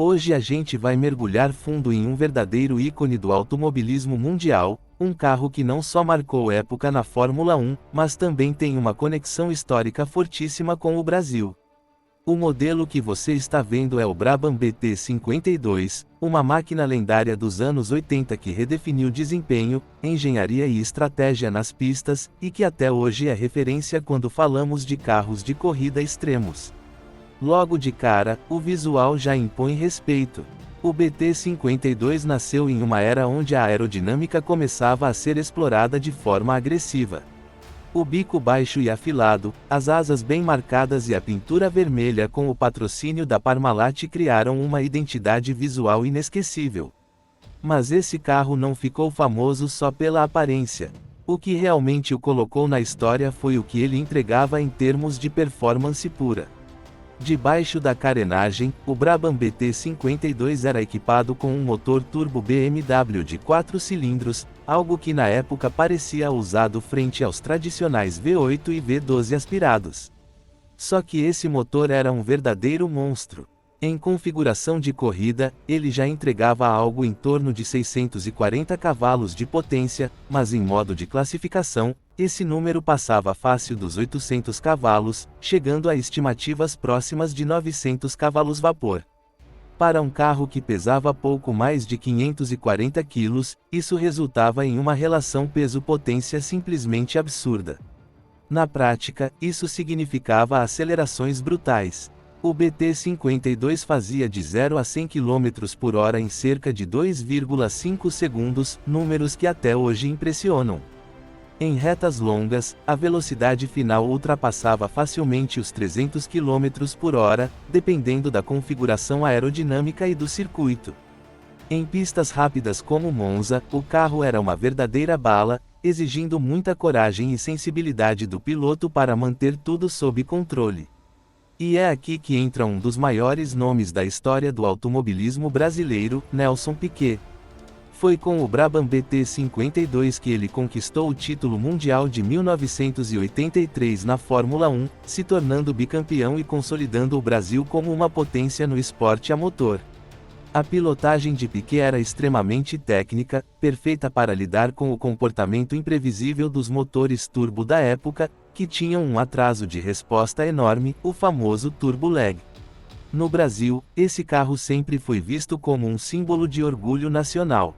Hoje a gente vai mergulhar fundo em um verdadeiro ícone do automobilismo mundial, um carro que não só marcou época na Fórmula 1, mas também tem uma conexão histórica fortíssima com o Brasil. O modelo que você está vendo é o Brabham BT52, uma máquina lendária dos anos 80 que redefiniu desempenho, engenharia e estratégia nas pistas, e que até hoje é referência quando falamos de carros de corrida extremos. Logo de cara, o visual já impõe respeito. O BT52 nasceu em uma era onde a aerodinâmica começava a ser explorada de forma agressiva. O bico baixo e afilado, as asas bem marcadas e a pintura vermelha com o patrocínio da Parmalat criaram uma identidade visual inesquecível. Mas esse carro não ficou famoso só pela aparência. O que realmente o colocou na história foi o que ele entregava em termos de performance pura. Debaixo da carenagem, o Brabham BT52 era equipado com um motor turbo BMW de 4 cilindros, algo que na época parecia ousado frente aos tradicionais V8 e V12 aspirados. Só que esse motor era um verdadeiro monstro. Em configuração de corrida, ele já entregava algo em torno de 640 cavalos de potência, mas em modo de classificação, esse número passava fácil dos 800 cavalos, chegando a estimativas próximas de 900 cavalos vapor. Para um carro que pesava pouco mais de 540 quilos, isso resultava em uma relação peso-potência simplesmente absurda. Na prática, isso significava acelerações brutais. O BT52 fazia de 0 a 100 km por hora em cerca de 2,5 segundos, números que até hoje impressionam. Em retas longas, a velocidade final ultrapassava facilmente os 300 km por hora, dependendo da configuração aerodinâmica e do circuito. Em pistas rápidas como Monza, o carro era uma verdadeira bala, exigindo muita coragem e sensibilidade do piloto para manter tudo sob controle. E é aqui que entra um dos maiores nomes da história do automobilismo brasileiro, Nelson Piquet. Foi com o Brabham BT52 que ele conquistou o título mundial de 1983 na Fórmula 1, se tornando bicampeão e consolidando o Brasil como uma potência no esporte a motor. A pilotagem de Piquet era extremamente técnica, perfeita para lidar com o comportamento imprevisível dos motores turbo da época, que tinham um atraso de resposta enorme, o famoso turbo lag. No Brasil, esse carro sempre foi visto como um símbolo de orgulho nacional.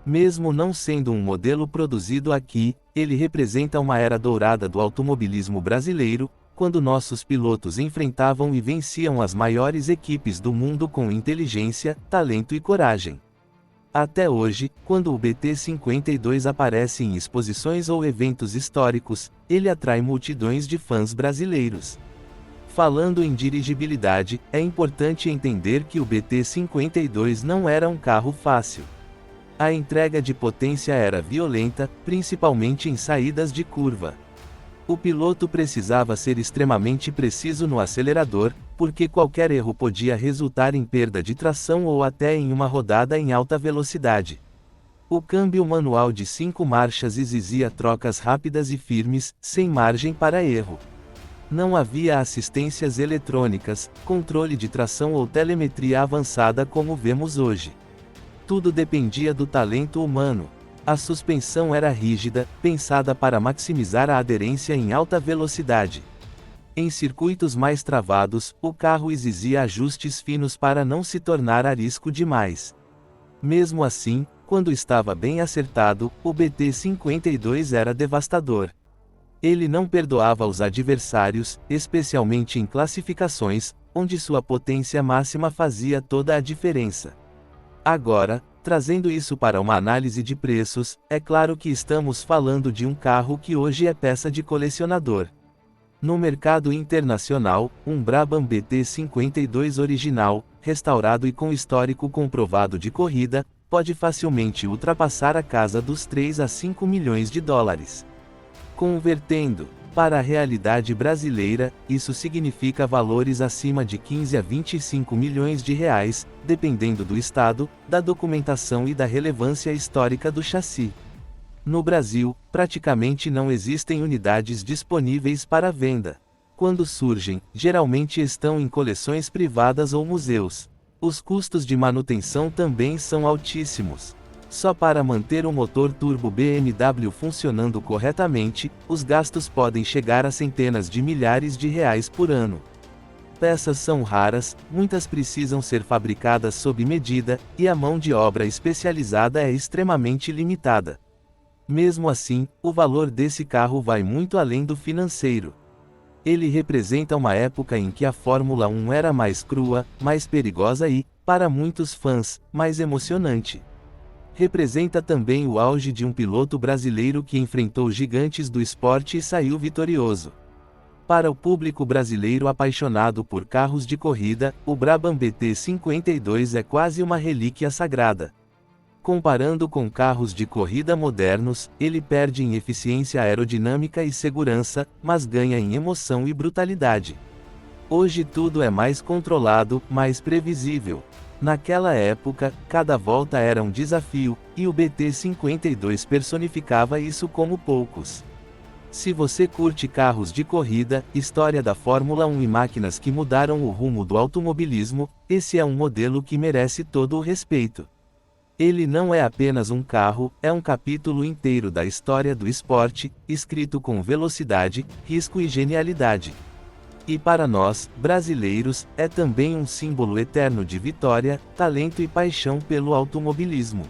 Mesmo não sendo um modelo produzido aqui, ele representa uma era dourada do automobilismo brasileiro, quando nossos pilotos enfrentavam e venciam as maiores equipes do mundo com inteligência, talento e coragem. Até hoje, quando o BT52 aparece em exposições ou eventos históricos, ele atrai multidões de fãs brasileiros. Falando em dirigibilidade, é importante entender que o BT52 não era um carro fácil. A entrega de potência era violenta, principalmente em saídas de curva. O piloto precisava ser extremamente preciso no acelerador, porque qualquer erro podia resultar em perda de tração ou até em uma rodada em alta velocidade. O câmbio manual de 5 marchas exigia trocas rápidas e firmes, sem margem para erro. Não havia assistências eletrônicas, controle de tração ou telemetria avançada como vemos hoje. Tudo dependia do talento humano. A suspensão era rígida, pensada para maximizar a aderência em alta velocidade. Em circuitos mais travados, o carro exigia ajustes finos para não se tornar arisco demais. Mesmo assim, quando estava bem acertado, o BT52 era devastador. Ele não perdoava os adversários, especialmente em classificações, onde sua potência máxima fazia toda a diferença. Agora, trazendo isso para uma análise de preços, é claro que estamos falando de um carro que hoje é peça de colecionador. No mercado internacional, um Brabham BT52 original, restaurado e com histórico comprovado de corrida, pode facilmente ultrapassar a casa dos 3 a 5 milhões de dólares. Convertendo para a realidade brasileira, isso significa valores acima de 15 a 25 milhões de reais, dependendo do estado, da documentação e da relevância histórica do chassi. No Brasil, praticamente não existem unidades disponíveis para venda. Quando surgem, geralmente estão em coleções privadas ou museus. Os custos de manutenção também são altíssimos. Só para manter o motor turbo BMW funcionando corretamente, os gastos podem chegar a centenas de milhares de reais por ano. Peças são raras, muitas precisam ser fabricadas sob medida, e a mão de obra especializada é extremamente limitada. Mesmo assim, o valor desse carro vai muito além do financeiro. Ele representa uma época em que a Fórmula 1 era mais crua, mais perigosa e, para muitos fãs, mais emocionante. Representa também o auge de um piloto brasileiro que enfrentou gigantes do esporte e saiu vitorioso. Para o público brasileiro apaixonado por carros de corrida, o Brabham BT52 é quase uma relíquia sagrada. Comparando com carros de corrida modernos, ele perde em eficiência aerodinâmica e segurança, mas ganha em emoção e brutalidade. Hoje tudo é mais controlado, mais previsível. Naquela época, cada volta era um desafio, e o BT52 personificava isso como poucos. Se você curte carros de corrida, história da Fórmula 1 e máquinas que mudaram o rumo do automobilismo, esse é um modelo que merece todo o respeito. Ele não é apenas um carro, é um capítulo inteiro da história do esporte, escrito com velocidade, risco e genialidade. E para nós, brasileiros, é também um símbolo eterno de vitória, talento e paixão pelo automobilismo.